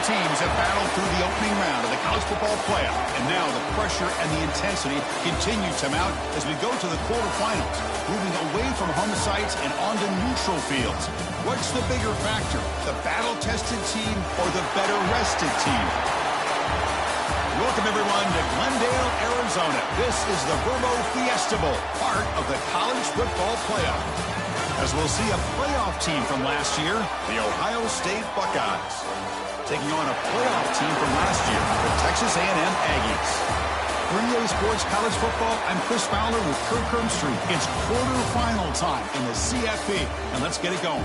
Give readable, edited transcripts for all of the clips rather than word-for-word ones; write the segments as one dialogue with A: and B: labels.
A: teams have battled through the opening round of the college football playoff, and now the pressure and the intensity continue to mount as we go to the quarterfinals, moving away from home sites and onto neutral fields. What's the bigger factor, the battle-tested team or the better-rested team? Welcome, everyone, to Glendale, Arizona. This is the Verbo Fiesta Bowl, part of the college football playoff. As we'll see a playoff team from last year, the Ohio State Buckeyes, taking on a playoff team from last year, the Texas A&M Aggies. For EA Sports College Football, I'm Chris Fowler with Kirk Herbstreit. It's quarterfinal time in the CFP, and let's get it going.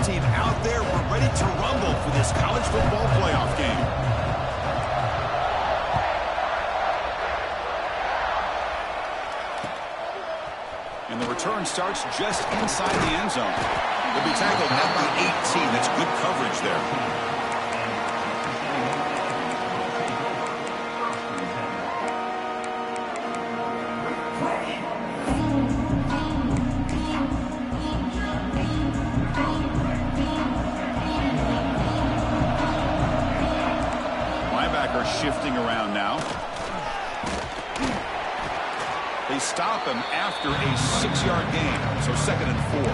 A: Team out there, we're ready to rumble for this college football playoff game. And the return starts just inside the end zone. He'll be tackled at the 18. That's good coverage there. Shifting around now. They stop him after a 6-yard gain, so 2nd and 4.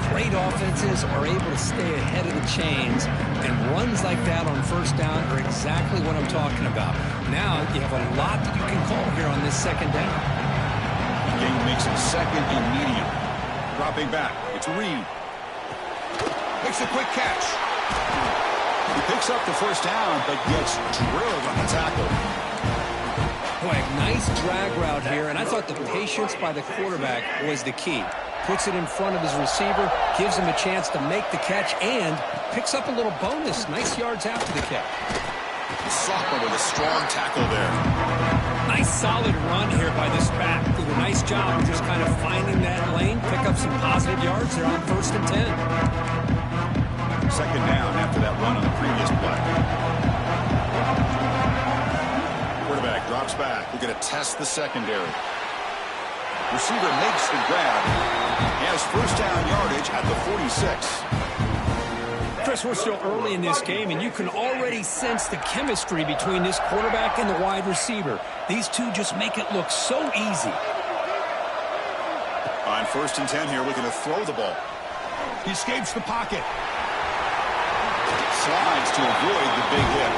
B: Great offenses are able to stay ahead of the chains, and runs like that on first down are exactly what I'm talking about. Now you have a lot that you can call here on this 2nd down.
A: Game makes it 2nd and medium. Dropping back, it's Reed. Makes a quick catch. He picks up the first down, but gets drilled on the tackle.
B: Boy, nice drag route here, and I thought the patience by the quarterback was the key. Puts it in front of his receiver, gives him a chance to make the catch, and picks up a little bonus. Nice yards after the catch.
A: The sophomore with a strong tackle there.
B: Nice solid run here by this back. Did a nice job just kind of finding that lane, pick up some positive yards there on 1st and 10.
A: 2nd down after that run on the previous play. Quarterback drops back. We're going to test the secondary. Receiver makes the grab. He has 1st down yardage at the 46.
B: Chris, we're still early in this game, and you can already sense the chemistry between this quarterback and the wide receiver. These two just make it look so easy.
A: On 1st and 10 here, looking to throw the ball. He escapes the pocket. Slides to avoid the big hit.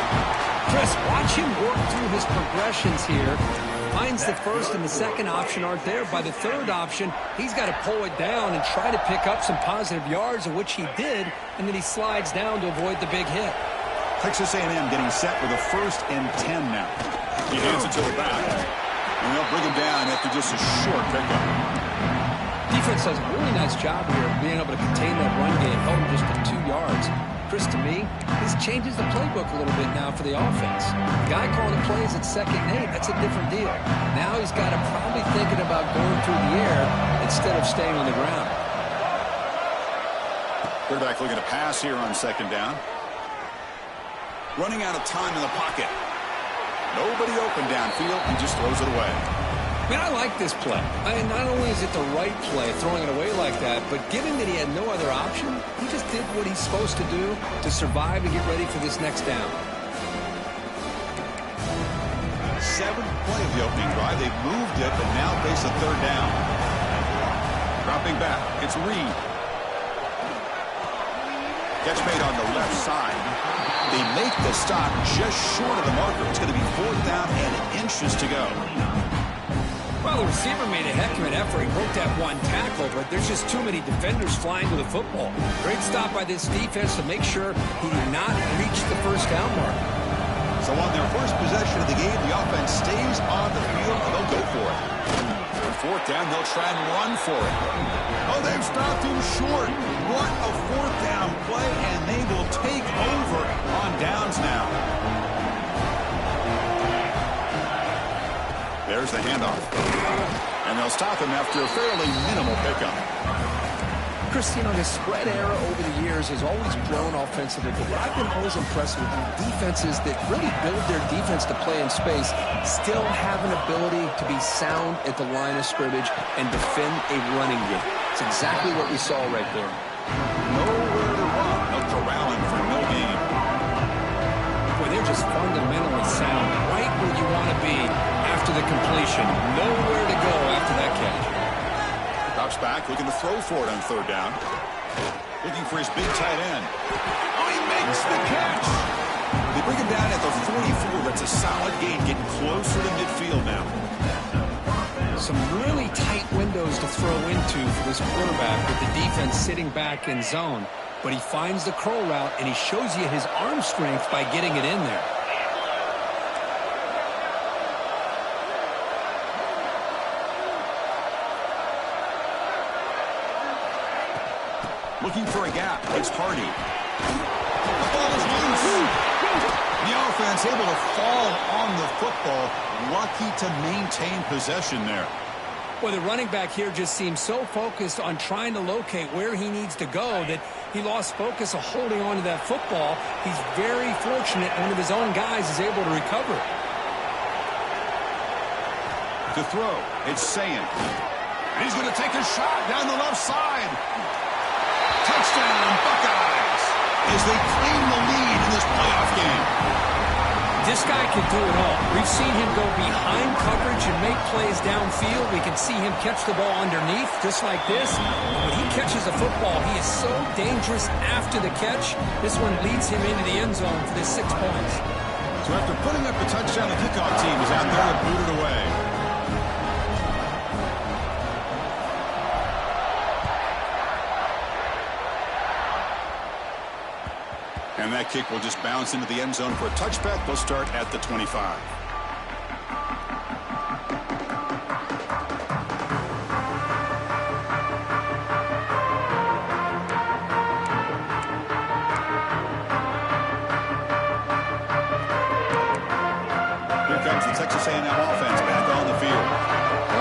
B: Chris, watch him work through his progressions here. Finds the 1st and the 2nd option aren't there. By the 3rd option, he's got to pull it down and try to pick up some positive yards, of which he did, and then he slides down to avoid the big hit.
A: Texas A&M getting set with a 1st and 10 now. He hands it to the back, and they'll bring him down after just a short pickup.
B: Defense does a really nice job here of being able to contain that run game, held him just to 2 yards. Chris, to me, this changes the playbook a little bit now for the offense. The guy calling the plays at 2nd and 8, that's a different deal. Now he's got to probably thinking about going through the air instead of staying on the ground.
A: Quarterback looking to pass here on 2nd down. Running out of time in the pocket. Nobody open downfield. He just throws it away.
B: I mean, I like this play. Not only is it the right play, throwing it away like that, but given that he had no other option, he just did what he's supposed to do to survive and get ready for this next down.
A: 7th play of the opening drive. They've moved it, but now face a 3rd down. Dropping back. It's Reed. Catch made on the left side. They make the stop just short of the marker. It's going to be 4th down and inches to go.
B: Well, the receiver made a heck of an effort. He broke that one tackle, but there's just too many defenders flying to the football. Great stop by this defense to make sure he did not reach the 1st down mark.
A: So on their first possession of the game, the offense stays on the field, and they'll go for it. On 4th down, they'll try and run for it. Oh, they've stopped him short. What a 4th down play, and they will take over on downs now. There's the handoff. And they'll stop him after a fairly minimal pickup.
B: Chris, you know, his spread era over the years has always grown offensively, but what I've been always impressed with defenses that really build their defense to play in space still have an ability to be sound at the line of scrimmage and defend a running game. It's exactly what we saw right there.
A: Nowhere to run. No corralling for no gain.
B: Boy, they're just fundamentally sound right where you want to be after the completion. Nowhere to go after that catch.
A: Drops back, looking to throw for it on third down. Looking for his big tight end. Oh, he makes the catch. They bring him down at the 44. That's a solid gain, getting closer to midfield now.
B: Some really tight windows to throw into for this quarterback with the defense sitting back in zone. But he finds the curl route, and he shows you his arm strength by getting it in there.
A: Looking for a gap. It's Hardy. The ball is loose. The offense able to fall on the football. Lucky to maintain possession there.
B: Well, the running back here just seems so focused on trying to locate where he needs to go that he lost focus of holding on to that football. He's very fortunate one of his own guys is able to recover.
A: To throw, it's Sayin. He's going to take a shot down the left side. Touchdown, Buckeyes, as they claim the lead in this playoff game.
B: This guy can do it all. We've seen him go behind coverage and make plays downfield. We can see him catch the ball underneath, just like this. When he catches a football, he is so dangerous after the catch. This one leads him into the end zone for this 6 points.
A: So after putting up the touchdown, the kickoff team is out there to boot it away. And that kick will just bounce into the end zone for a touchback. They'll start at the 25. Here comes the Texas A&M offense back on the field.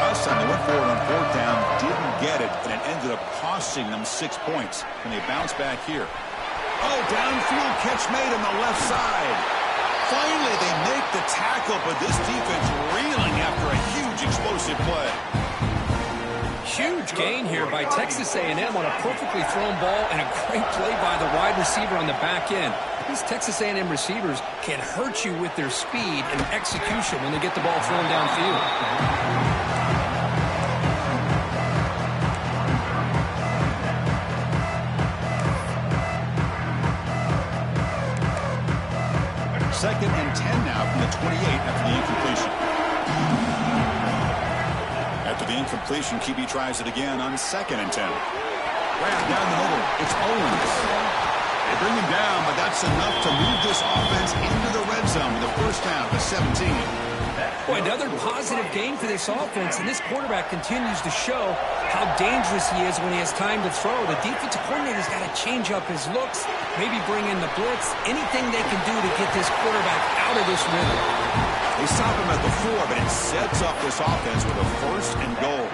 A: Last time they went for it on fourth down, didn't get it, and it ended up costing them 6 points. And they bounce back here. Oh, downfield catch made on the left side. Finally, they make the tackle, but this defense reeling after a huge explosive play.
B: Huge gain here by Texas A&M on a perfectly thrown ball and a great play by the wide receiver on the back end. These Texas A&M receivers can hurt you with their speed and execution when they get the ball thrown downfield.
A: Second and 10 now from the 28 after the incompletion. After the incompletion, QB tries it again on second and 10. Right down the middle, it's Owens. They bring him down, but that's enough to move this offense into the red zone with a first down of 17.
B: Boy, another positive game for this offense, and this quarterback continues to show how dangerous he is when he has time to throw. The defensive coordinator's got to change up his looks, maybe bring in the blitz, anything they can do to get this quarterback out of this rhythm.
A: They stop him at the 4, but it sets up this offense with a first and goal.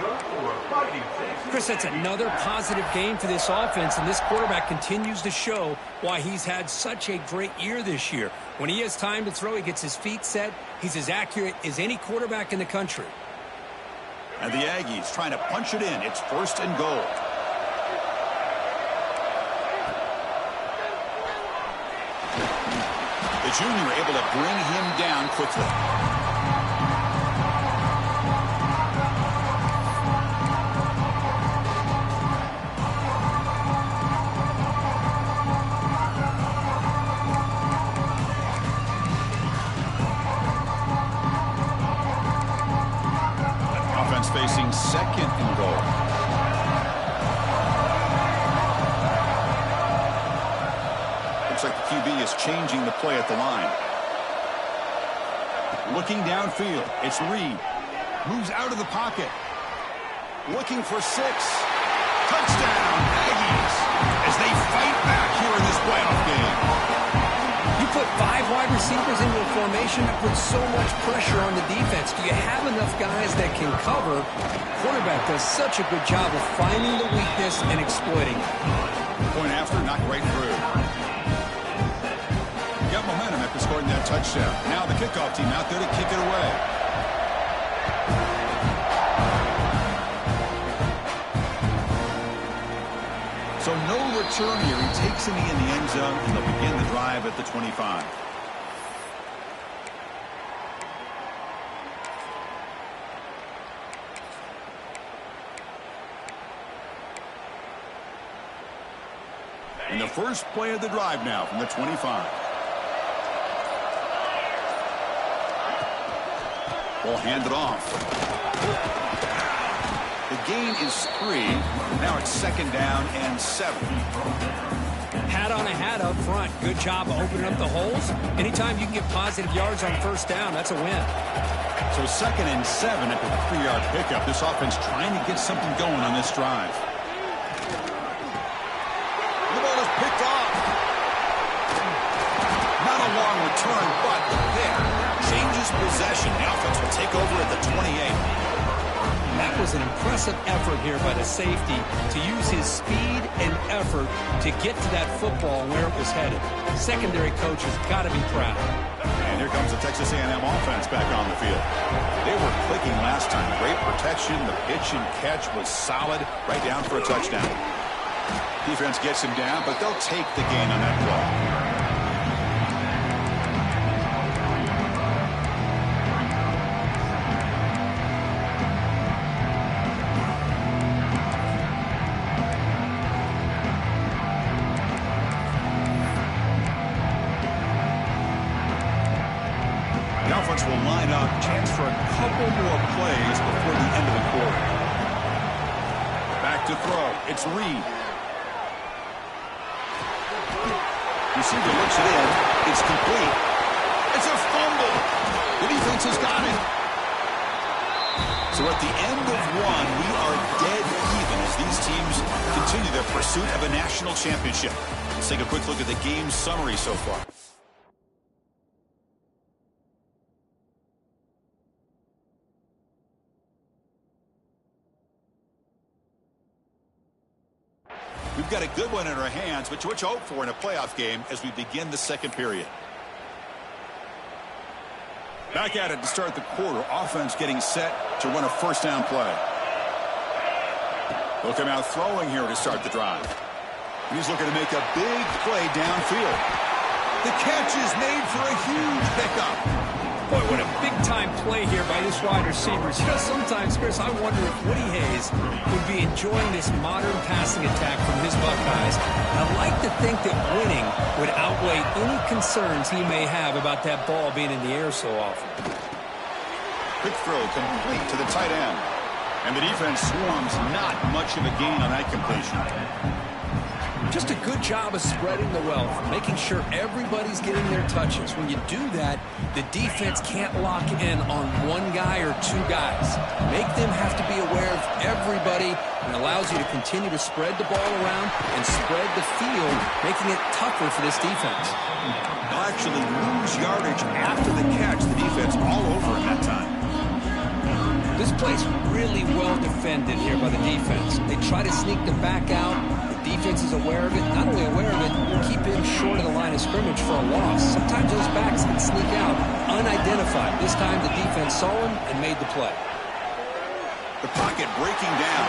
B: Chris, that's another positive game for this offense, and this quarterback continues to show why he's had such a great year this year. When he has time to throw, he gets his feet set. He's as accurate as any quarterback in the country.
A: And the Aggies trying to punch it in. It's first and goal. The junior able to bring him down quickly. Facing second and goal. Looks like the QB is changing the play at the line. Looking downfield, it's Reed. Moves out of the pocket. Looking for 6. Touchdown, Aggies, as they fight back here in this playoff game.
B: You put 5 wide receivers into a formation that puts so much pressure on the defense. Do you have enough guys that can cover? Quarterback does such a good job of finding the weakness and exploiting it.
A: Point after, not right through. Got momentum after scoring that touchdown. Now the kickoff team out there to kick it away. So no return here. He takes him in the end zone, and they'll begin the drive at the 25. And the first play of the drive now from the 25. Ball handed off. The gain is 3. Now it's 2nd down and 7.
B: Hat on a hat up front. Good job of opening up the holes. Anytime you can get positive yards on first down, that's a win.
A: So 2nd and 7 after the 3-yard pickup. This offense trying to get something going on this drive. The ball is picked off. Not a long return, but the pick changes possession. The offense will take over at the 28.
B: That was an impressive effort here by the safety to use his speed and effort to get to that football where it was headed. Secondary coach has got to be proud.
A: And here comes the Texas A&M offense back on the field. They were clicking last time. Great protection. The pitch and catch was solid. Right down for a touchdown. Defense gets him down, but they'll take the gain on that play. Will line up, chance for a couple more plays before the end of the quarter. Back to throw. It's Reed. Receiver looks it in. It's complete. It's a fumble. The defense has got it. So at the end of one, we are dead even as these teams continue their pursuit of a national championship. Let's take a quick look at the game summary so far. We've got a good one in our hands, but what you hope for in a playoff game as we begin the second period. Back at it to start the quarter. Offense getting set to run a first down play. They'll come out throwing here to start the drive. He's looking to make a big play downfield. The catch is made for a huge pickup.
B: Boy, what a big-time play here by this wide receiver. You know, sometimes, Chris, I wonder if Woody Hayes would be enjoying this modern passing attack from his Buckeyes. I like to think that winning would outweigh any concerns he may have about that ball being in the air so often.
A: Quick throw complete to the tight end. And the defense swarms, not much of a gain on that completion.
B: Just a good job of spreading the wealth, making sure everybody's getting their touches. When you do that, the defense can't lock in on one guy or two guys. Make them have to be aware of everybody, and allows you to continue to spread the ball around and spread the field, making it tougher for this defense.
A: They'll actually lose yardage after the catch. The defense all over in that time.
B: This play's really well defended here by the defense. They try to sneak them back out. The defense is aware of it. Not only aware of it, will keep him short of the line of scrimmage for a loss. Sometimes those backs can sneak out unidentified. This time the defense saw him and made the play.
A: The pocket breaking down.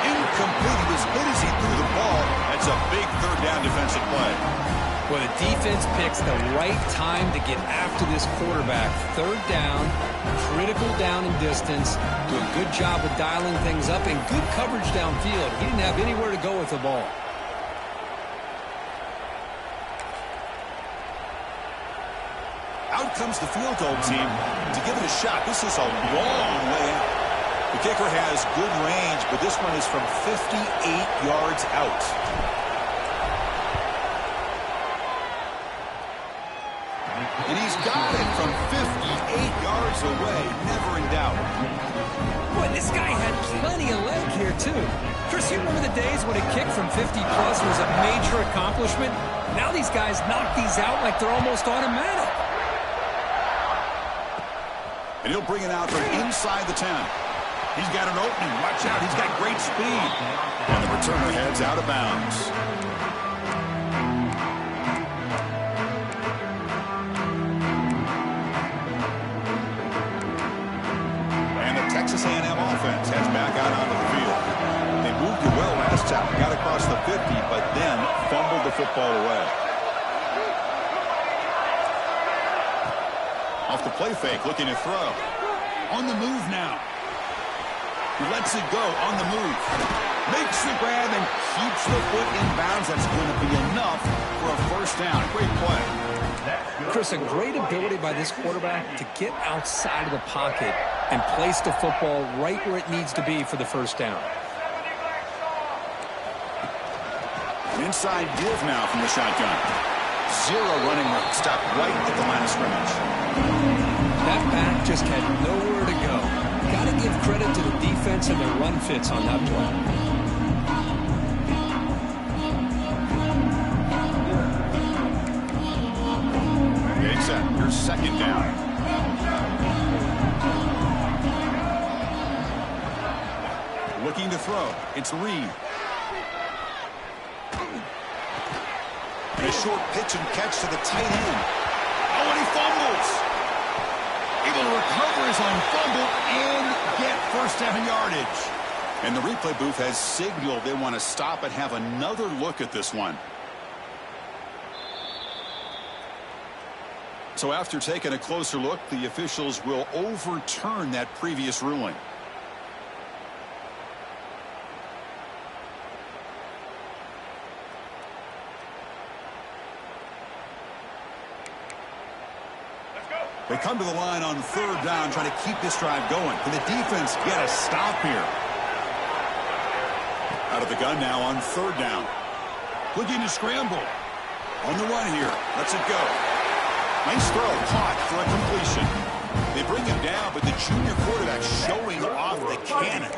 A: Incomplete. He was hit as he threw the ball. That's a big third down defensive play.
B: Well, the defense picks the right time to get after this quarterback. Third down, critical down and distance. Do a good job of dialing things up and good coverage downfield. He didn't have anywhere to go with the ball.
A: Out comes the field goal team to give it a shot. This is a long way out. The kicker has good range, but this one is from 58 yards out. And he's got it from 58 yards away. Never in doubt.
B: Boy, this guy had plenty of leg here there, too. Chris, you remember the days when a kick from 50-plus was a major accomplishment? Now these guys knock these out like they're almost automatic.
A: And he'll bring it out from inside the 10. He's got an opening. Watch out. He's got great speed. And the returner heads out of bounds. And the Texas A&M offense heads back out onto the field. They moved it well last time. Got across the 50, but then fumbled the football away. Off the play fake, looking to throw. On the move now. He lets it go on the move. Makes the grab and keeps the foot in bounds. That's going to be enough for a first down. Great play.
B: Chris, a great ability by this quarterback to get outside of the pocket and place the football right where it needs to be for the first down.
A: An inside give now from the shotgun. Zero running room. Stop right at the line of scrimmage.
B: That back just had nowhere to go. Got to give credit to the defense and their run fits on that play.
A: It's your second down. Looking to throw. It's Reed. And a short pitch and catch to the tight end. Oh, and he fumbles. Able to recover his own fumble and get first down yardage. And the replay booth has signaled they want to stop and have another look at this one. So after taking a closer look, the officials will overturn that previous ruling. They come to the line on third down, trying to keep this drive going. Can the defense get a stop here? Out of the gun now on third down. Looking to scramble. On the run here. Lets it go. Nice throw. Caught for a completion. They bring him down, but the junior quarterback showing off the cannon.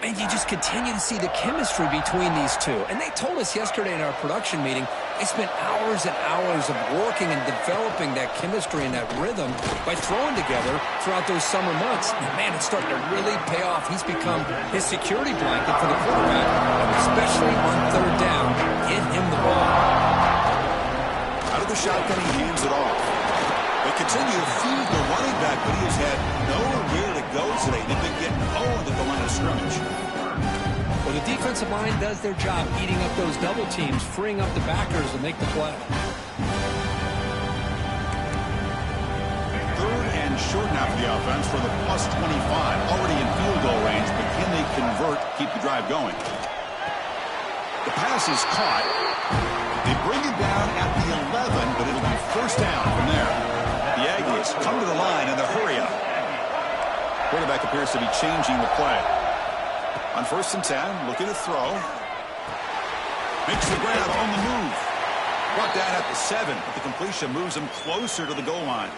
B: And you just continue to see the chemistry between these two. And they told us yesterday in our production meeting, they spent hours and hours of working and developing that chemistry and that rhythm by throwing together throughout those summer months. And man, it's starting to really pay off. He's become his security blanket for the quarterback, especially on third down. Get him the ball.
A: Out of the shotgun, he hands it off. They continue to feed the running back, but he has had nowhere to go today. They've been getting owned at the line of scrimmage.
B: Well, the defensive line does their job eating up those double teams, freeing up the backers to make the play.
A: Third and short now for the offense for the plus 25. Already in field goal range, but can they convert, keep the drive going? The pass is caught. They bring it down at the 11, but it'll be first down from there. The Aggies come to the line in the hurry up. Quarterback appears to be changing the play. On first and 10, looking to throw. Makes the grab on the move. Brought down at the 7, but the completion moves him closer to the goal line.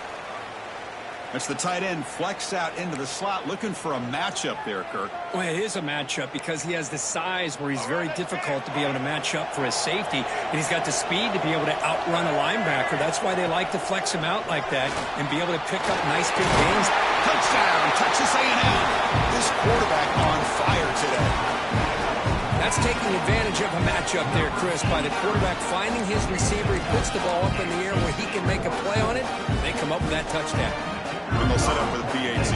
A: That's the tight end flexed out into the slot, looking for a matchup there, Kirk.
B: Well, it is a matchup because he has the size where he's very difficult to be able to match up for his safety, and he's got the speed to be able to outrun a linebacker. That's why they like to flex him out like that and be able to pick up nice big gains.
A: Touchdown, Texas A&M. This quarterback on fire today.
B: That's taking advantage of a matchup there, Chris, by the quarterback finding his receiver. He puts the ball up in the air where he can make a play on it. They come up with that touchdown.
A: And they'll set up for the PAT.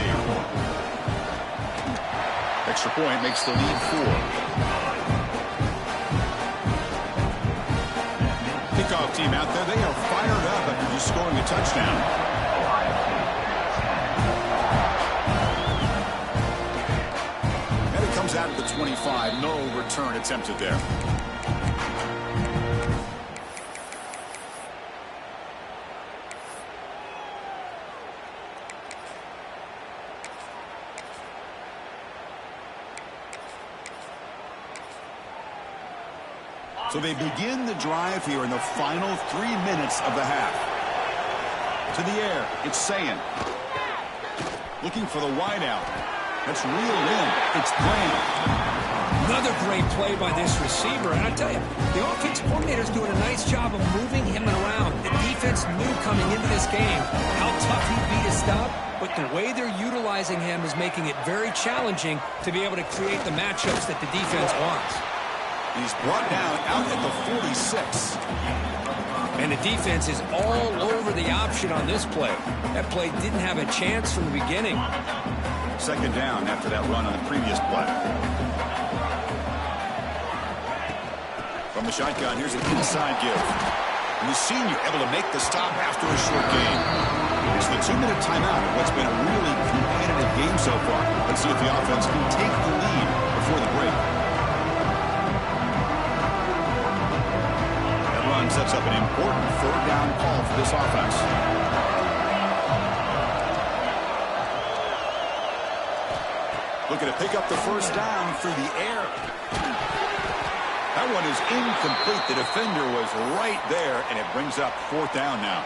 A: Extra point makes the lead 4. Kickoff team out there. They are fired up after just scoring a touchdown. And it comes out at the 25. No return attempted there. So they begin the drive here in the final 3 minutes of the half. To the air, it's Sayin. Looking for the wideout. That's reeled in. It's Graham.
B: Another great play by this receiver. And I tell you, the offensive coordinator's doing a nice job of moving him around. The defense knew coming into this game how tough he'd be to stop, but the way they're utilizing him is making it very challenging to be able to create the matchups that the defense wants.
A: He's brought down out at the 46.
B: And the defense is all over the option on this play. That play didn't have a chance from the beginning.
A: Second down after that run on the previous play. From the shotgun, here's an inside give. And the senior able to make the stop after a short gain. It's the 2-minute timeout of what's been a really competitive game so far. Let's see if the offense can take the lead before the break. That run sets up an important third down call for this offense. Looking to pick up the first down through the air. That one is incomplete. The defender was right there, and it brings up fourth down now.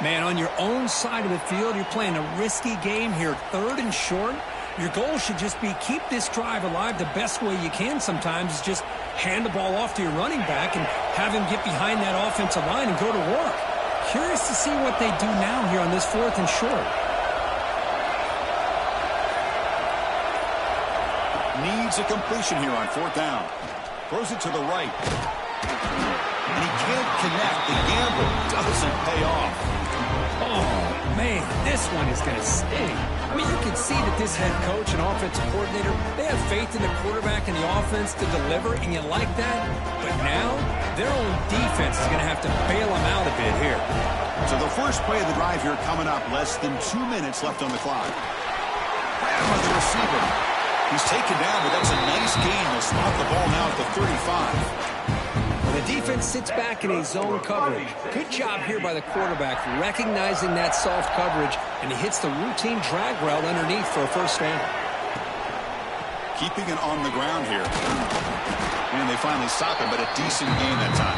B: Man, on your own side of the field, you're playing a risky game here. Third and short. Your goal should just be keep this drive alive the best way you can sometimes is just hand the ball off to your running back and have him get behind that offensive line and go to work. Curious to see what they do now here on this fourth and short.
A: Needs a completion here on fourth down. Throws it to the right. And he can't connect. The gamble doesn't pay off.
B: Oh, man, this one is going to sting. I mean, you can see that this head coach and offensive coordinator, they have faith in the quarterback and the offense to deliver, and you like that. But now, their own defense is going to have to bail them out a bit here.
A: So the first play of the drive here coming up. Less than 2 minutes left on the clock. Grab by the receiver. He's taken down, but that's a nice gain. They'll spot the ball now at the 35.
B: The defense sits back in a zone coverage. Good job here by the quarterback recognizing that soft coverage, and he hits the routine drag route underneath for a first down.
A: Keeping it on the ground here. And they finally stop him, but a decent gain that time.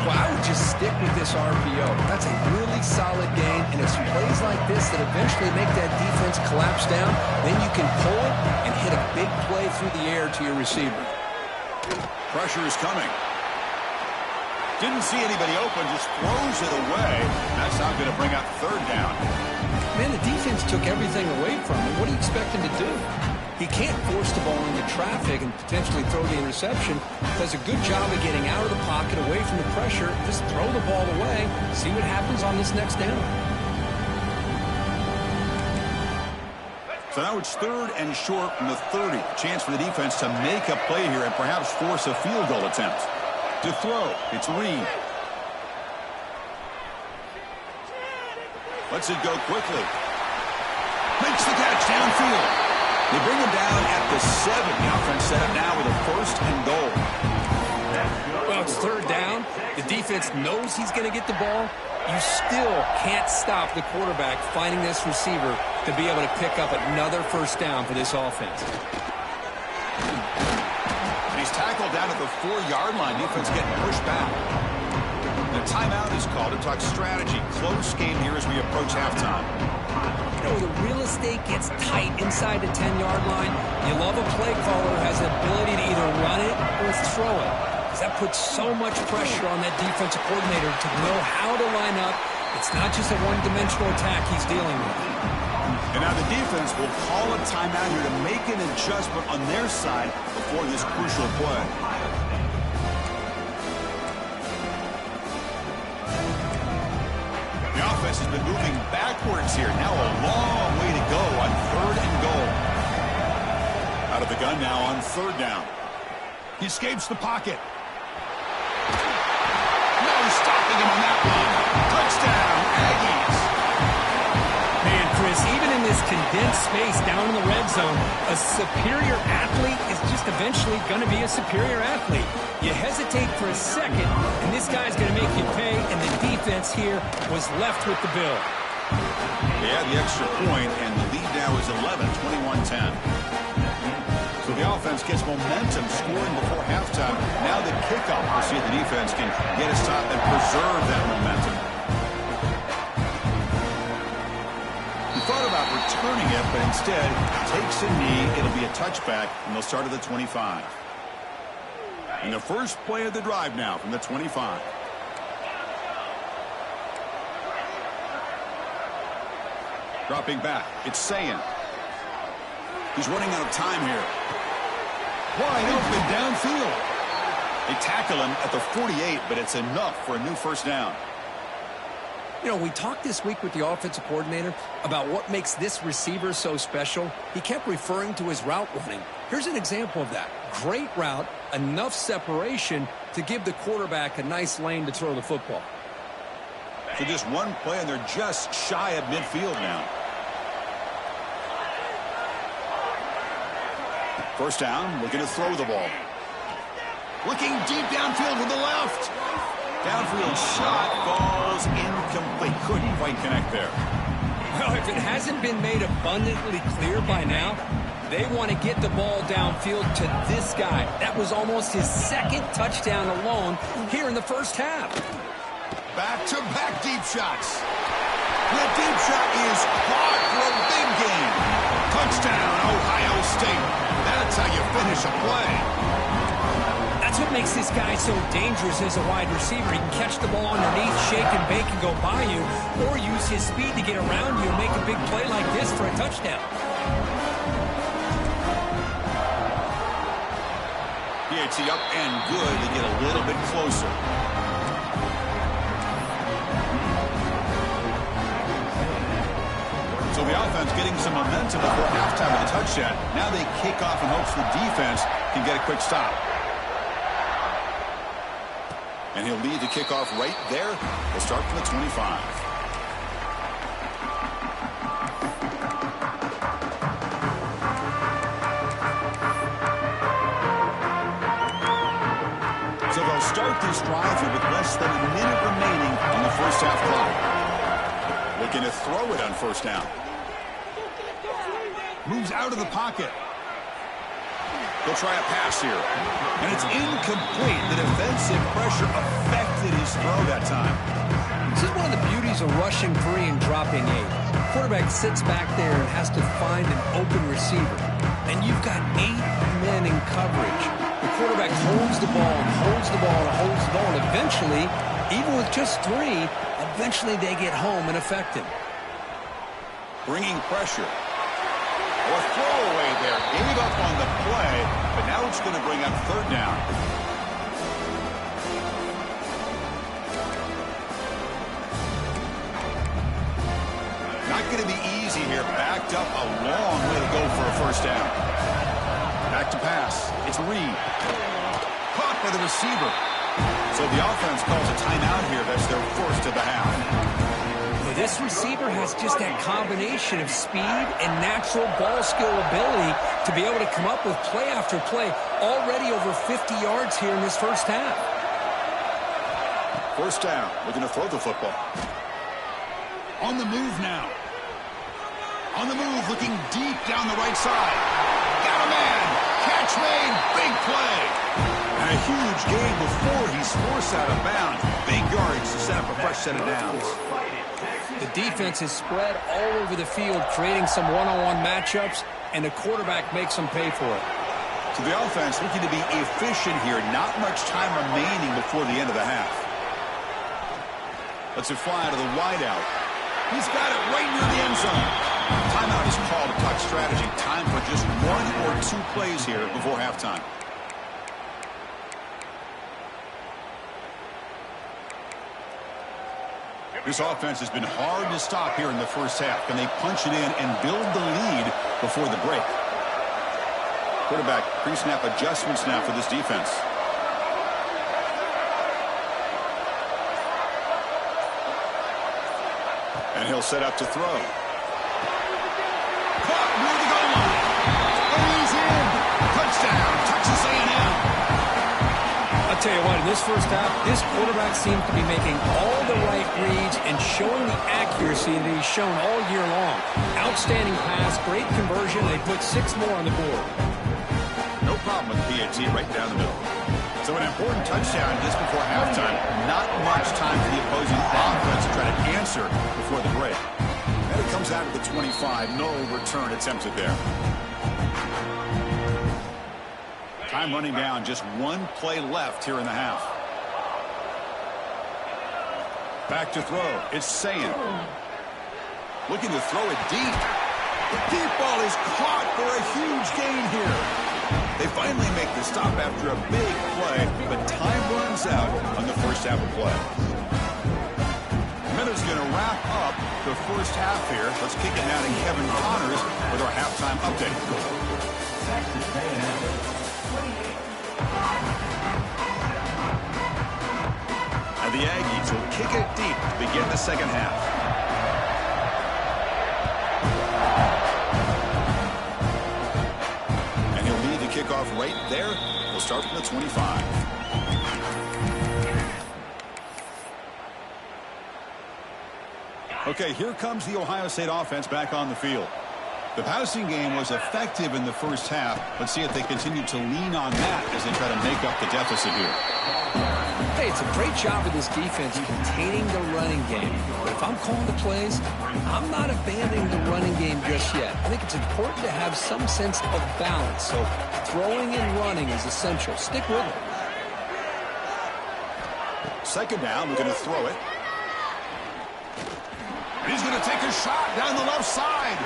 B: Well, I would just stick with this RPO. That's a really solid gain, and it's plays like this that eventually make that defense collapse down. Then you can pull it and hit a big play through the air to your receiver.
A: Pressure is coming. Didn't see anybody open, just throws it away. That's not going to bring up third down.
B: Man, the defense took everything away from him. What do you expect him to do? He can't force the ball into traffic and potentially throw the interception. Does a good job of getting out of the pocket, away from the pressure. Just throw the ball away. See what happens on this next down.
A: So now it's third and short from the 30. A chance for the defense to make a play here and perhaps force a field goal attempt. To throw, it's Reed. Lets it go quickly. Makes the catch downfield. They bring him down at the 7. The offense set up now with a first and goal.
B: Well, it's third down. The defense knows he's going to get the ball. You still can't stop the quarterback finding this receiver to be able to pick up another first down for this offense.
A: He's tackled down at the 4-yard line. Defense getting pushed back. The timeout is called to talk strategy. Close game here as we approach halftime.
B: You know, the real estate gets tight inside the 10-yard line. You love a play caller who has the ability to either run it or throw it. Because that puts so much pressure on that defensive coordinator to know how to line up. It's not just a one-dimensional attack he's dealing with.
A: And now the defense will call a timeout here to make an adjustment on their side before this crucial play. The offense has been moving backwards here. Now a long way to go on third and goal. Out of the gun now on third down. He escapes the pocket. No stopping him on that one. Touchdown, Aggies.
B: Man, Chris, even in this condensed space down in the red zone, a superior athlete is just eventually going to be a superior athlete. You hesitate for a second, and this guy's going to make you pay, and the defense here was left with the bill.
A: They had the extra point, and the lead now is 11, 21-10. So the offense gets momentum, scoring before halftime. Now the kickoff. We'll see if the defense can get a stop and preserve that momentum. We thought about returning earning it, but instead takes a knee. It'll be a touchback, and they'll start at the 25. And the first play of the drive now from the 25. Dropping back, it's Sayan. He's running out of time here. Wide open downfield. They tackle him at the 48, but it's enough for a new first down.
B: You know, we talked this week with the offensive coordinator about what makes this receiver so special. He kept referring to his route running. Here's an example of that. Great route, enough separation to give the quarterback a nice lane to throw the football.
A: So just one play, and they're just shy of midfield now. First down, looking to throw the ball. Looking deep downfield with the left. Downfield shot falls incomplete. Couldn't quite connect there.
B: Well, if it hasn't been made abundantly clear by now, they want to get the ball downfield to this guy. That was almost his second touchdown alone here in the first half.
A: Back-to-back deep shots. The deep shot is caught for a big gain. Touchdown, Ohio State. That's how you finish a play.
B: That's what makes this guy so dangerous as a wide receiver. He can catch the ball underneath, shake and bake and go by you, or use his speed to get around you and make a big play like this for a touchdown.
A: PAT up and good to get a little bit closer. So the offense getting some momentum before halftime with a touchdown. Now they kick off in hopes the defense can get a quick stop. And he'll lead the kickoff right there. We'll start from the 25. So they'll start this drive here with less than a minute remaining on the first half clock. Looking to throw it on first down. Moves out of the pocket. They'll try a pass here. And it's incomplete. The defensive pressure affected his throw that time.
B: This is one of the beauties of rushing 3 and dropping 8. Quarterback sits back there and has to find an open receiver. And you've got 8 men in coverage. The quarterback holds the ball and holds the ball and holds the ball. And eventually, even with just 3, eventually they get home and affect him.
A: Bringing pressure. Or throwaway there. Gave up on the play, but now it's going to bring up third down. Not going to be easy here. Backed up a long way to go for a first down. Back to pass. It's Reed. Caught by the receiver. So the offense calls a timeout here. That's their first of the half.
B: This receiver has just that combination of speed and natural ball skill ability to be able to come up with play after play. Already over 50 yards here in this first half.
A: First down. Looking to throw the football. On the move now. On the move, looking deep down the right side. Got a man. Catch made. Big play. And a huge gain before he's forced out of bounds. Big yards to set up a fresh set of downs.
B: The defense is spread all over the field, creating some one-on-one matchups, and the quarterback makes them pay for it.
A: So the offense looking to be efficient here. Not much time remaining before the end of the half. Lets it fly to the wideout. He's got it right near the end zone. Timeout is called to talk strategy. Time for just 1 or 2 plays here before halftime. This offense has been hard to stop here in the first half. Can they punch it in and build the lead before the break? Quarterback pre-snap adjustments now for this defense. And he'll set up to throw. Caught near the goal line. And he's in. Touchdown, Texas A&M.
B: I'll tell you what, in this first half, this quarterback seems to be making all the right reads and showing the accuracy that he's shown all year long. Outstanding pass, great conversion. They put 6 more on the board.
A: No problem with PAT right down the middle. So an important touchdown just before halftime. Not much time for the opposing offense to try to answer before the break. And it comes out at the 25. No return attempted there. Time running down. Just one play left here in the half. Back to throw. It's Sayin. Looking to throw it deep. The deep ball is caught for a huge gain here. They finally make the stop after a big play, but time runs out on the first half of play. Minute's going to wrap up the first half here. Let's kick it now to Kevin Connors with our halftime update. And the Aggies will kick it deep to begin the second half. Kickoff right there. We'll start from the 25. Okay, here comes the Ohio State offense back on the field. The passing game was effective in the first half. Let's see if they continue to lean on that as they try to make up the deficit here.
B: Hey, it's a great job of this defense containing the running game. But if I'm calling the plays, I'm not abandoning the running game just yet. I think it's important to have some sense of balance. So throwing and running is essential. Stick with it.
A: Second down, we're going to throw it. And he's going to take a shot down the left side.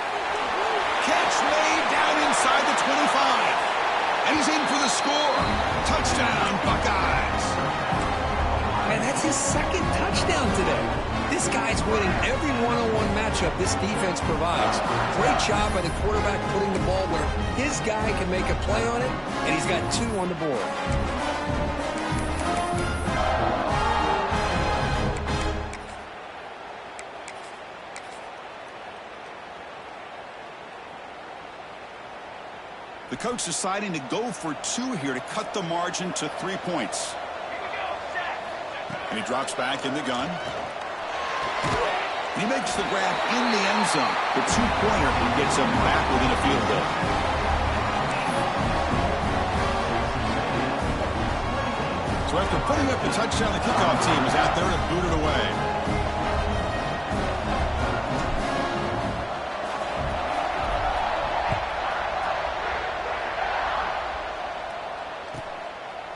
A: Catch laid down inside the 25. And he's in for the score. Touchdown, Buckeyes.
B: And that's his second touchdown today. This guy's winning every one-on-one matchup this defense provides. Great job by the quarterback putting the ball where his guy can make a play on it, and he's got 2 on the board.
A: The coach deciding to go for 2 here to cut the margin to 3 points. And he drops back in the gun. And he makes the grab in the end zone. The 2-pointer gets him back within a field goal. So after putting up the touchdown, the kickoff team is out there to boot it away.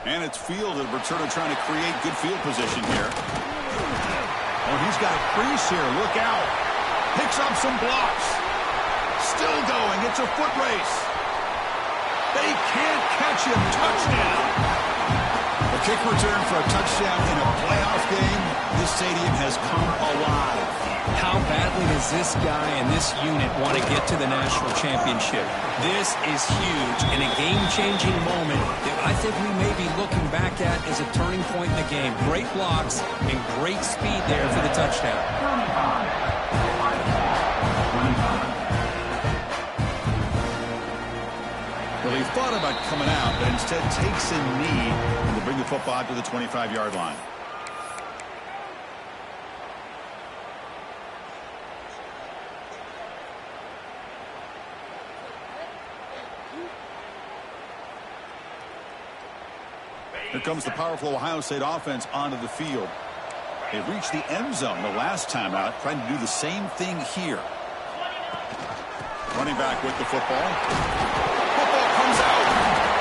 A: And it's fielded. Returner trying to create good field position here. Oh, he's got a crease here. Look out. Picks up some blocks. Still going. It's a foot race. They can't catch him. Touchdown. A kick return for a touchdown in a playoff game. This stadium has come alive.
C: How badly does this guy and this unit want to get to the national championship? This is huge and a game-changing moment that I think we may be looking back at as a turning point in the game. Great blocks and great speed there for the touchdown.
A: Well, he thought about coming out, but instead takes a knee and will bring the football to the 25-yard line. Here comes the powerful Ohio State offense onto the field. They reached the end zone the last time out, trying to do the same thing here. Running back with the football. Football comes out.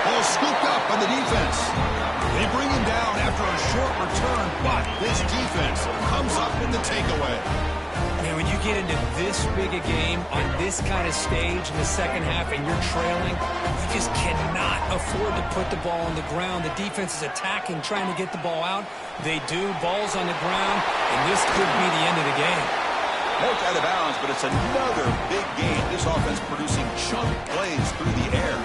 A: Ball scooped up by the defense. They bring him down after a short return, but this defense comes up in the takeaway.
C: Man, when you get into this big a game on this kind of stage in the second half and you're trailing, you just cannot afford to put the ball on the ground. The defense is attacking, trying to get the ball out. They do. Ball's on the ground, and this could be the end of the game.
A: Poked out of bounds, but it's another big game. This offense producing chunk plays through the air.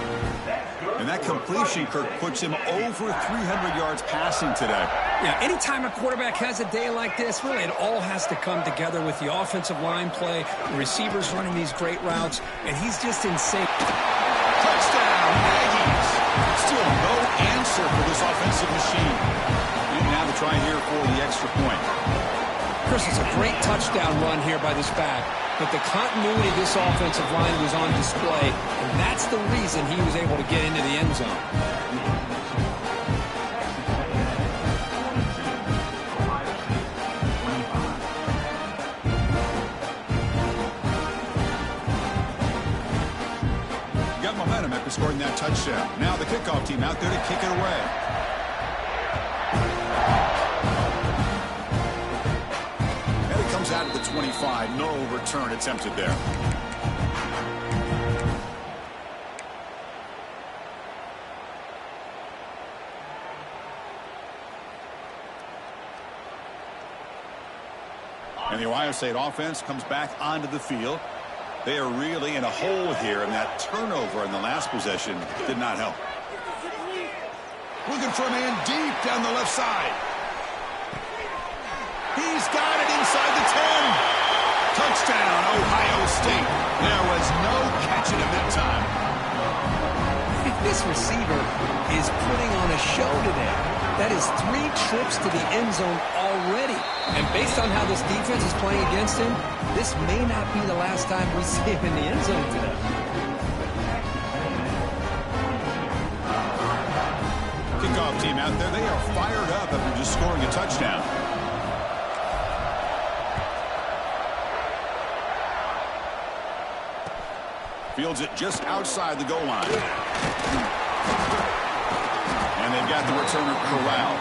A: And that completion, Kirk, puts him over 300 yards passing today.
B: Yeah, anytime a quarterback has a day like this, really it all has to come together with the offensive line play, the receivers running these great routes, and he's just insane.
A: Touchdown, Aggies. Still no answer for this offensive machine. And now to try here for the extra point.
B: Chris, it's a great touchdown run here by this back, but the continuity of this offensive line was on display, and that's the reason he was able to get into the end zone.
A: scoring that touchdown. Now the kickoff team out there to kick it away. And it comes out of the 25. No return attempted there. And the Ohio State offense comes back onto the field. They are really in a hole here, and that turnover in the last possession did not help. Looking for a man deep down the left side. He's got it inside the 10. Touchdown, Ohio State. There was no catching him that time.
B: This receiver is putting on a show today. That is 3 trips to the end zone already. And based on how this defense is playing against him, this may not be the last time we see him in the end zone today.
A: Kickoff team out there, they are fired up after just scoring a touchdown. Fields it just outside the goal line. And they've got the returner corralled.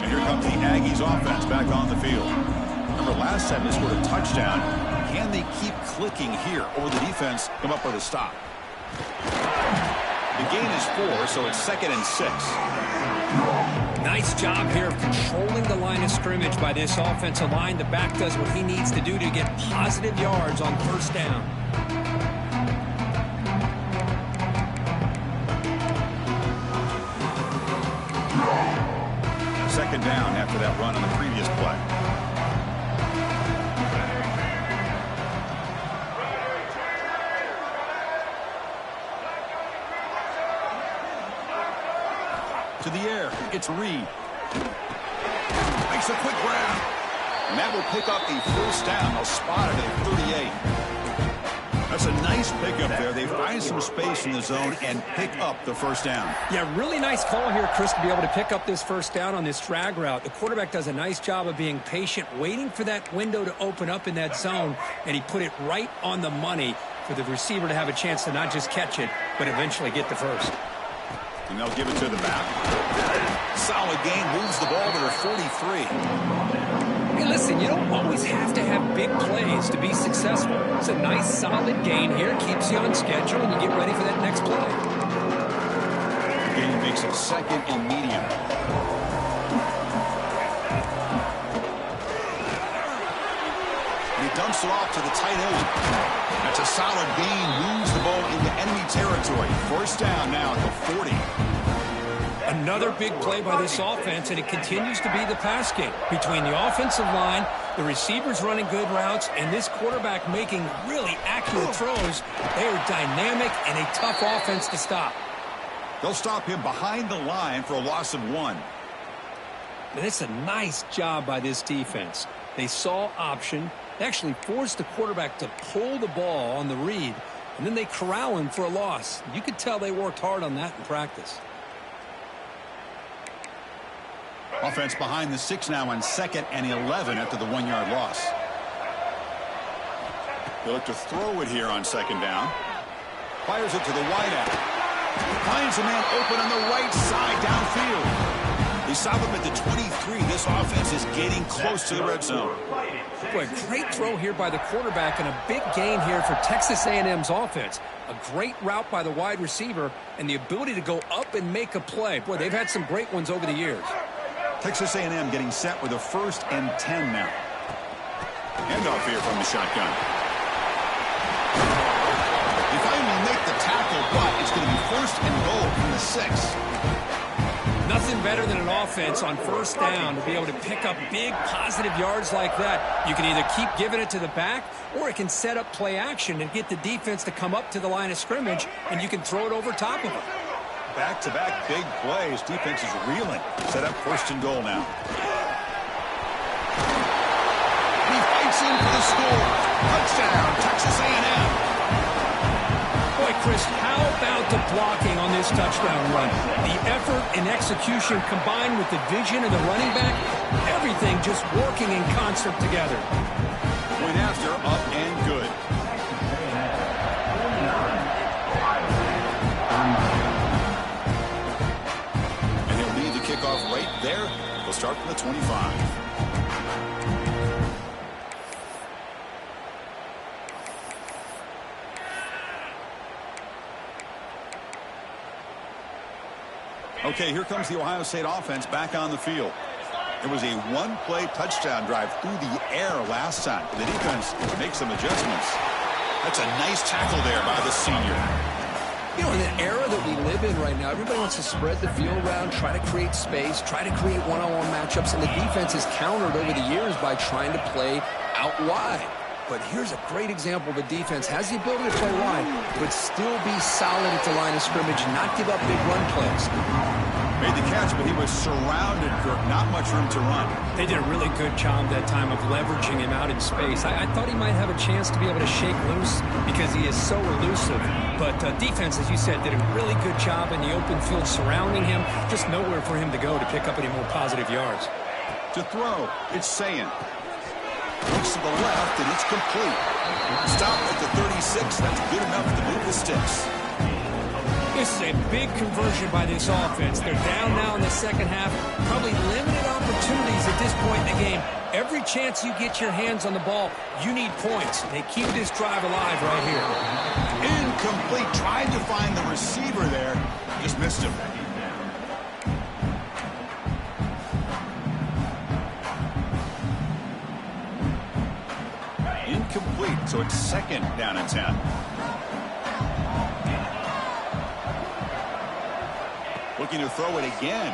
A: And here comes the Aggies offense back on the field. Remember, last time they scored a touchdown. Can they keep clicking here, or the defense come up with a stop? The gain is 4, so it's 2nd and 6.
C: Nice job here of controlling the line of scrimmage by this offensive line. The back does what he needs to do to get positive yards on first down.
A: Second down after that run on the previous play. To the air, it's Reed. Makes a quick grab. And that will pick up a first down. They'll spot it at 38. That's a nice pickup there. They find some space in the zone and pick up the first down.
C: Yeah, really nice call here, Chris, to be able to pick up this first down on this drag route. The quarterback does a nice job of being patient, waiting for that window to open up in that zone, and he put it right on the money for the receiver to have a chance to not just catch it, but eventually get the first.
A: And they'll give it to the back. Solid gain, moves the ball to the 43.
C: Hey, listen, you don't always have to have big plays to be successful. It's a nice, solid gain here. Keeps you on schedule, and you get ready for that next play.
A: Gain makes it 2nd and medium. And he dumps it off to the tight end. That's a solid gain. Moves the ball into enemy territory. First down now at the 40.
C: Another big play by this offense, and it continues to be the pass game. Between the offensive line, the receivers running good routes, and this quarterback making really accurate throws, they are dynamic and a tough offense to stop.
A: They'll stop him behind the line for a loss of 1.
C: And it's a nice job by this defense. They saw option. They actually forced the quarterback to pull the ball on the read, and then they corral him for a loss. You could tell they worked hard on that in practice.
A: Offense behind the 6 now on 2nd and 11 after the 1-yard loss. They look to throw it here on 2nd down. Fires it to the wideout. Finds a man open on the right side downfield. They stop him at the 23. This offense is getting close to the red zone.
C: Boy, great throw here by the quarterback and a big gain here for Texas A&M's offense. A great route by the wide receiver and the ability to go up and make a play. Boy, they've had some great ones over the years.
A: Texas A&M getting set with a 1st and 10 now. Handoff here from the shotgun. They finally make the tackle, but it's going to be 1st and goal from the 6.
C: Nothing better than an offense on first down to be able to pick up big positive yards like that. You can either keep giving it to the back, or it can set up play action and get the defense to come up to the line of scrimmage, and you can throw it over top of them.
A: Back-to-back big plays. Defense is reeling. Set up 1st and goal now. He fights in for the score. Touchdown, Texas A&M.
C: Boy, Chris, how about to blocking on this touchdown run. The effort and execution combined with the vision of the running back, everything just working in concert together.
A: Point after, up and good. And he'll lead the kickoff right there. We'll start from the 25. Okay, here comes the Ohio State offense back on the field. It was a one-play touchdown drive through the air last time. The defense makes some adjustments. That's a nice tackle there by the senior.
B: You know, in the era that we live in right now, everybody wants to spread the field around, try to create space, try to create one-on-one matchups, and the defense has countered over the years by trying to play out wide. But here's a great example of a defense has the ability to play wide, but still be solid at the line of scrimmage, not give up big run plays.
A: Made the catch, but he was surrounded, Kirk. Not much room to run.
C: They did a really good job that time of leveraging him out in space. I thought he might have a chance to be able to shake loose because he is so elusive. But defense, as you said, did a really good job in the open field surrounding him. Just nowhere for him to go to pick up any more positive yards.
A: To throw, it's Sayin. Looks to the left, and it's complete. Stop at the 36. That's good enough to move the sticks.
C: This is a big conversion by this offense. They're down now in the second half. Probably limited opportunities at this point in the game. Every chance you get your hands on the ball, you need points. They keep this drive alive right here.
A: Incomplete. Tried to find the receiver there. Just missed him. Incomplete. So it's second down and 10. Looking to throw it again.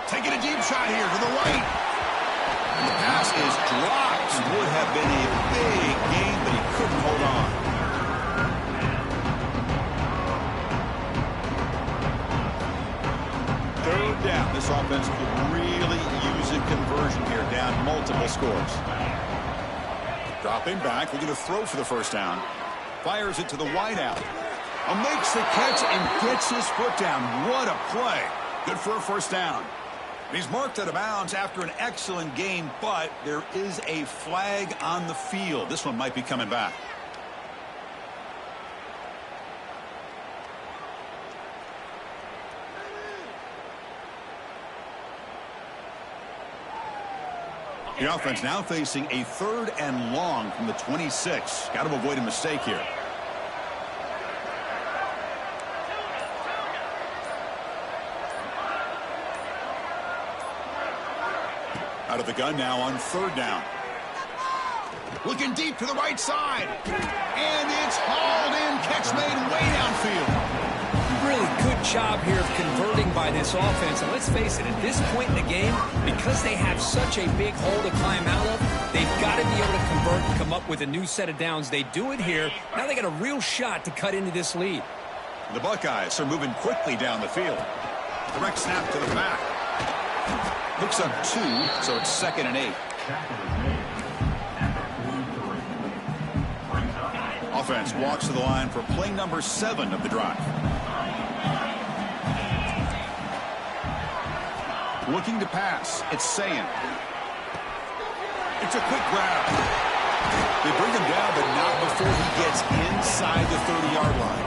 A: Taking a deep shot here to the right. And the pass is dropped. Would have been a big gain, but he couldn't hold on. Third down. This offense could really use a conversion here, down multiple scores. Dropping back, looking to throw for the first down. Fires it to the wideout. Makes the catch and gets his foot down. What a play. Good for a first down. He's marked out of bounds after an excellent game, but there is a flag on the field. This one might be coming back. The offense now facing a third and long from the 26. Got to avoid a mistake here. Out of the gun now on third down. Looking deep to the right side. And it's hauled in. Catch made way downfield.
C: Really good job here of converting by this offense. And let's face it, at this point in the game, because they have such a big hole to climb out of, they've got to be able to convert and come up with a new set of downs. They do it here. Now they got a real shot to cut into this lead.
A: The Buckeyes are moving quickly down the field. Direct snap to the back. Hooks up 2, so it's second and 8. Offense walks to the line for play number 7 of the drive. Looking to pass. It's Sayin. It's a quick grab. They bring him down, but not before he gets inside the 30-yard line.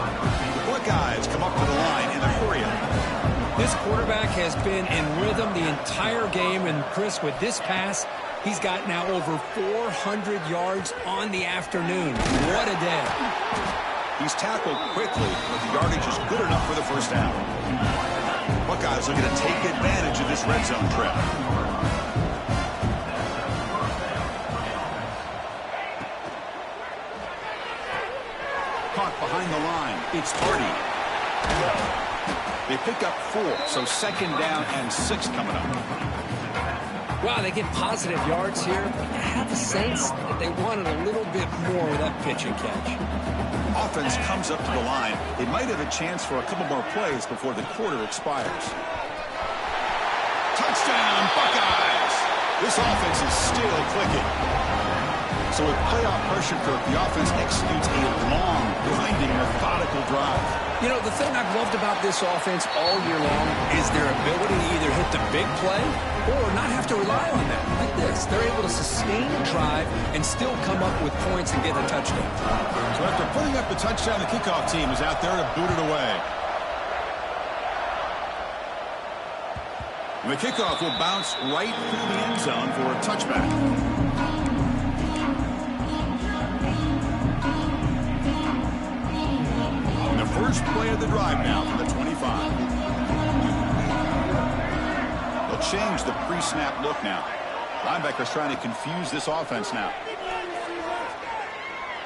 A: The Buckeyes come up to the line in a hurry-up.
C: This quarterback has been in rhythm the entire game, and Chris, with this pass, he's got now over 400 yards on the afternoon. What a day.
A: He's tackled quickly, but the yardage is good enough for the first down. Buckeyes looking to take advantage of this red zone trip. Caught behind the line. It's Hardy. They pick up 4, so second down and 6 coming up.
B: Wow, they get positive yards here. I have the sense that they wanted a little bit more of that pitch and catch.
A: Offense comes up to the line. They might have a chance for a couple more plays before the quarter expires. Touchdown, Buckeyes! This offense is still clicking. So with playoff pressure, Kirk, the offense executes a long, grinding, methodical drive.
B: You know, the thing I've loved about this offense all year long is their ability to either hit the big play or not have to rely on that. Like this, they're able to sustain a drive and still come up with points and get a touchdown.
A: So after putting up the touchdown, the kickoff team is out there to boot it away. And the kickoff will bounce right through the end zone for a touchback. First play of the drive now for the 25. They'll change the pre-snap look now. Linebackers trying to confuse this offense now.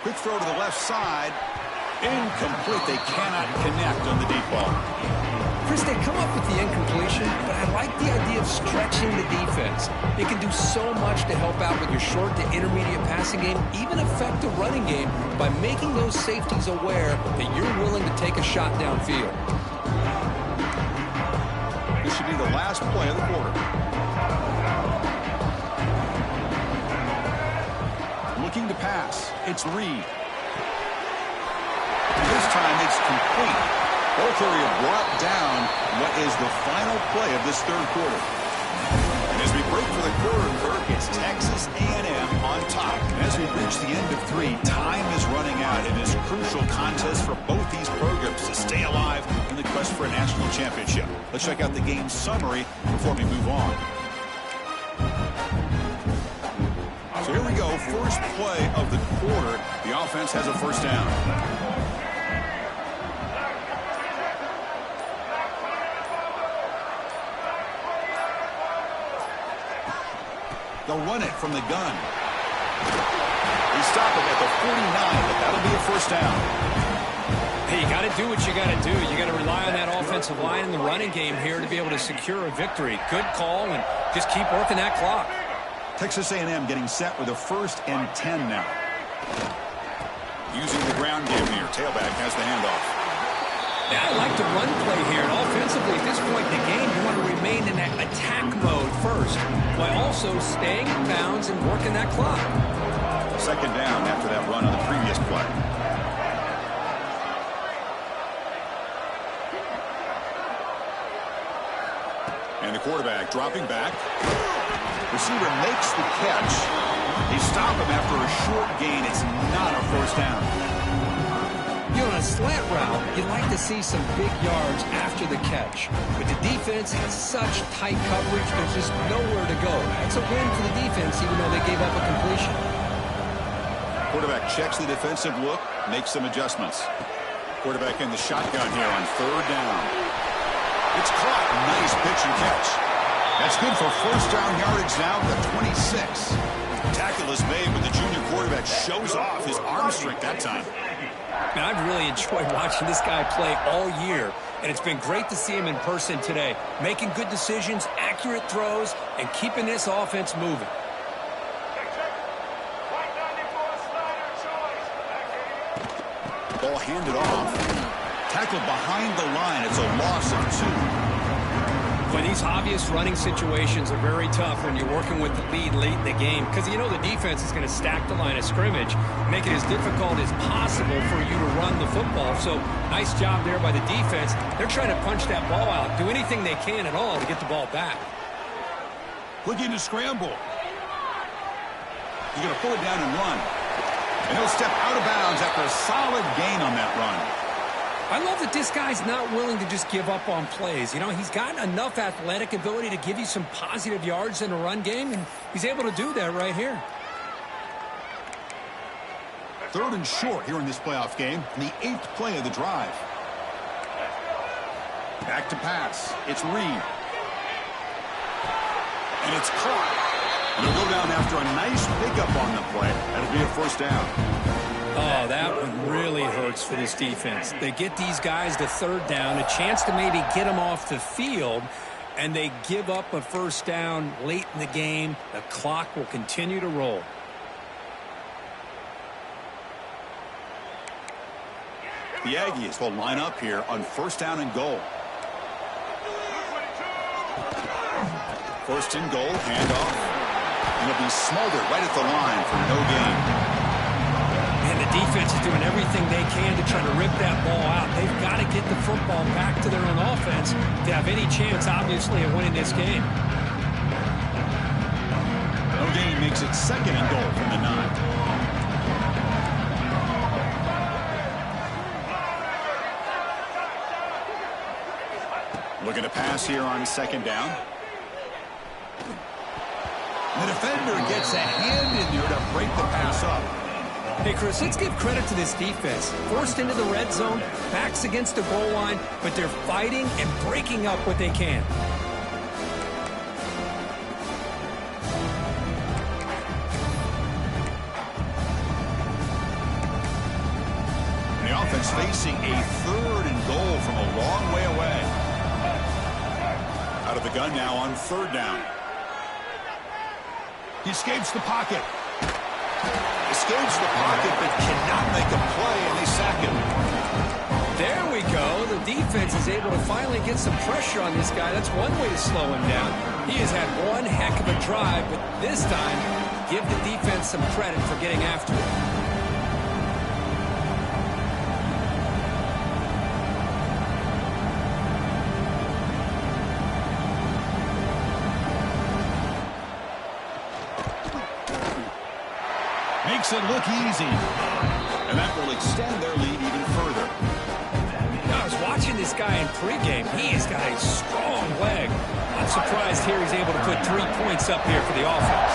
A: Quick throw to the left side. Incomplete. They cannot connect on the deep ball.
B: Chris, they come up with the incompletion, but I like the idea of stretching the defense. It can do so much to help out with your short to intermediate passing game, even affect the running game by making those safeties aware that you're willing to take a shot downfield.
A: This should be the last play of the quarter. Looking to pass. It's Reed. This time it's complete. Both area brought down what is the final play of this third quarter. And as we break for the quarter, Kirk, it's Texas A&M on top. And as we reach the end of 3, time is running out. It is a crucial contest for both these programs to stay alive in the quest for a national championship. Let's check out the game summary before we move on. So here we go. First play of the quarter. The offense has a first down. They'll run it from the gun. They stop it at the 49, but that'll be a first down.
C: Hey, you got to do what you got to do. You got to rely on that offensive line in the running game here to be able to secure a victory. Good call, and just keep working that clock.
A: Texas A&M getting set with a 1st and 10 now. Using the ground game here. Tailback has the handoff.
C: Yeah, I like the run play here. And offensively, at this point in the game, you want to remain in that attack mode first, while also staying in bounds and working that clock.
A: Second down after that run on the previous play. And the quarterback dropping back. Receiver makes the catch. They stop him after a short gain. It's not a first down.
B: You know, on a slant route, you'd like to see some big yards after the catch. But the defense has such tight coverage, there's just nowhere to go. That's a win for the defense, even though they gave up a completion.
A: Quarterback checks the defensive look, makes some adjustments. Quarterback in the shotgun here on 3rd down. It's caught. Nice pitch and catch. That's good for first down yardage now at the 26. Tackle is made, but the junior quarterback shows off his arm strength that time.
C: Now, I've really enjoyed watching this guy play all year, and it's been great to see him in person today, making good decisions, accurate throws, and keeping this offense moving.
A: Ball handed off. Tackled behind the line. It's a loss of 2.
C: But these obvious running situations are very tough when you're working with the lead late in the game, because you know the defense is going to stack the line of scrimmage, make it as difficult as possible for you to run the football. So nice job there by the defense. They're trying to punch that ball out, do anything they can at all to get the ball back.
A: Looking to scramble. He's going to pull it down and run. And he'll step out of bounds after a solid gain on that run.
C: I love that this guy's not willing to just give up on plays. You know, he's got enough athletic ability to give you some positive yards in a run game, and he's able to do that right here.
A: 3rd and short here in this playoff game, and the 8th play of the drive. Back to pass. It's Reed. And it's caught. And he'll go down after a nice pickup on the play. That'll be a first down.
C: Oh, that one really hurts for this defense. They get these guys to 3rd down, a chance to maybe get them off the field, and they give up a first down late in the game. The clock will continue to roll.
A: The Aggies will line up here on 1st down and goal. 1st and goal, handoff. And he'll be smothered right at the line for no gain.
C: And the defense is doing everything they can to try to rip that ball out. They've got to get the football back to their own offense to have any chance, obviously, of winning this game.
A: No gain makes it 2nd and goal from the 9. Looking to pass here on 2nd down. The defender gets a hand in there to break the pass up.
C: Hey, Chris, let's give credit to this defense. Forced into the red zone, backs against the goal line, but they're fighting and breaking up what they can.
A: The offense facing a 3rd and goal from a long way away. Out of the gun now on 3rd down. He escapes the pocket. Escapes the pocket, but cannot make a play, and they sack him.
C: There we go. The defense is able to finally get some pressure on this guy. That's one way to slow him down. He has had one heck of a drive, but this time, give the defense some credit for getting after it.
A: Makes it look easy. And that will extend their lead even further.
C: I was watching this guy in pregame. He has got a strong leg. I'm surprised here he's able to put 3 points up here for the offense.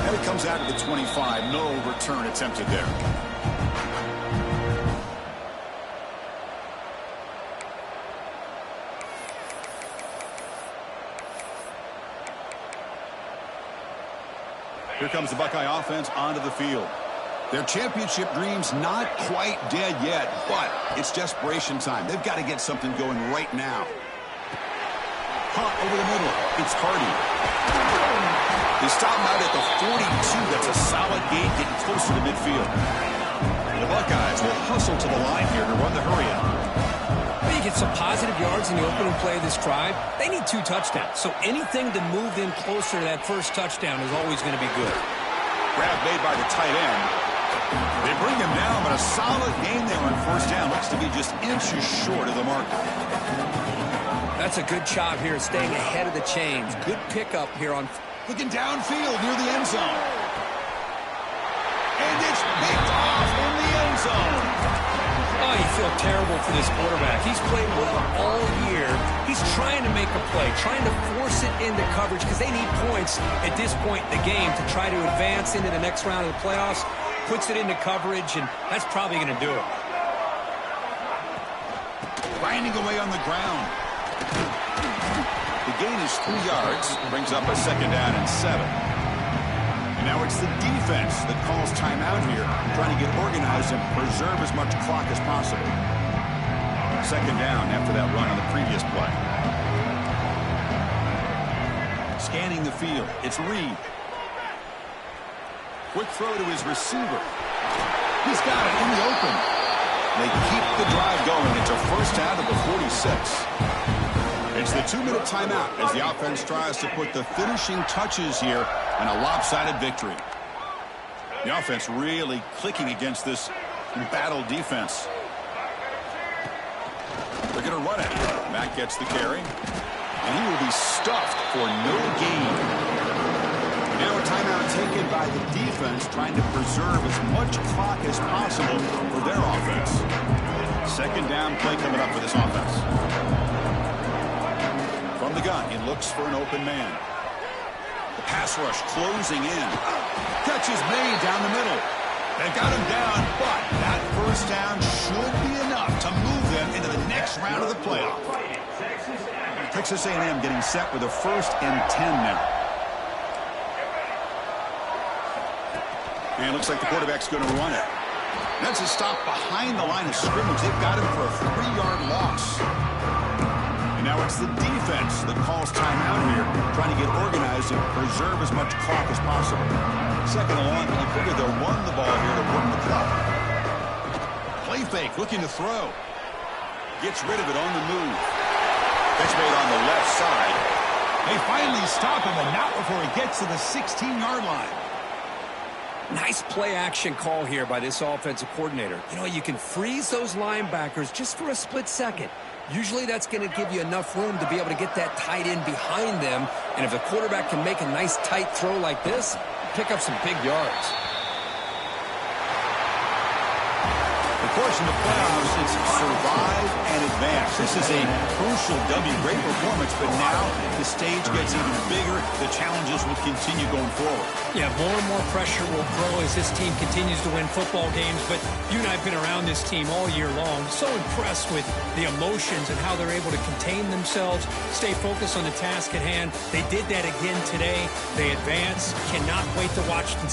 A: And it comes out of the 25. No return attempted there. Here comes the Buckeye offense onto the field. Their championship dreams not quite dead yet, but it's desperation time. They've got to get something going right now. Hunt over the middle. It's Hardy. They stop him out at the 42. That's a solid gain, getting closer to midfield. The Buckeyes will hustle to the line here to run the hurry-up.
C: You get some positive yards in the opening play of this drive. They need 2 touchdowns, so anything to move them closer to that first touchdown is always going to be good.
A: Grab made by the tight end. They bring him down, but a solid gain there on 1st down. Looks to be just inches short of the mark.
C: That's a good job here, staying ahead of the chains. Good pickup here on...
A: Looking downfield near the end zone. And it's picked off in the end zone.
C: Oh, you feel terrible for this quarterback. He's played well all year. He's trying to make a play, trying to force it into coverage because they need points at this point in the game to try to advance into the next round of the playoffs. Puts it into coverage, and that's probably going to do it.
A: Grinding away on the ground. The gain is 3 yards. Brings up a 2nd down and 7. Now it's the defense that calls timeout here, trying to get organized and preserve as much clock as possible. 2nd down after that run on the previous play. Scanning the field, it's Reed. Quick throw to his receiver. He's got it in the open. They keep the drive going. It's a 1st down to the 46. It's the 2-minute timeout as the offense tries to put the finishing touches here and a lopsided victory. The offense really clicking against this embattled defense. They're going to run it. Matt gets the carry. And he will be stuffed for no gain. Now a timeout taken by the defense, trying to preserve as much clock as possible for their offense. 2nd down play coming up for this offense. From the gun, he looks for an open man. The pass rush closing in. Catch is made down the middle. They got him down, but that 1st down should be enough to move them into the next round of the playoff. Texas A&M getting set with a 1st and 10 now. And it looks like the quarterback's going to run it. That's a stop behind the line of scrimmage. They've got him for a 3-yard loss. And now it's the defense that calls timeout here, trying to get organized and preserve as much clock as possible. 2nd and 1, you figure they'll run the ball here to work the clock. Play fake, looking to throw. Gets rid of it on the move. That's made on the left side. They finally stop him, and not before he gets to the 16-yard line.
B: Nice play action call here by this offensive coordinator. You know, you can freeze those linebackers just for a split second. Usually that's going to give you enough room to be able to get that tight end behind them. And if the quarterback can make a nice tight throw like this, pick up some big yards.
A: Of course, in the playoffs, it's survive and advance. This is a crucial W. Great performance, but now the stage gets even bigger. The challenges will continue going forward.
C: Yeah, more and more pressure will grow as this team continues to win football games. But you and I have been around this team all year long. So impressed with the emotions and how they're able to contain themselves, stay focused on the task at hand. They did that again today. They advance. Cannot wait to watch them.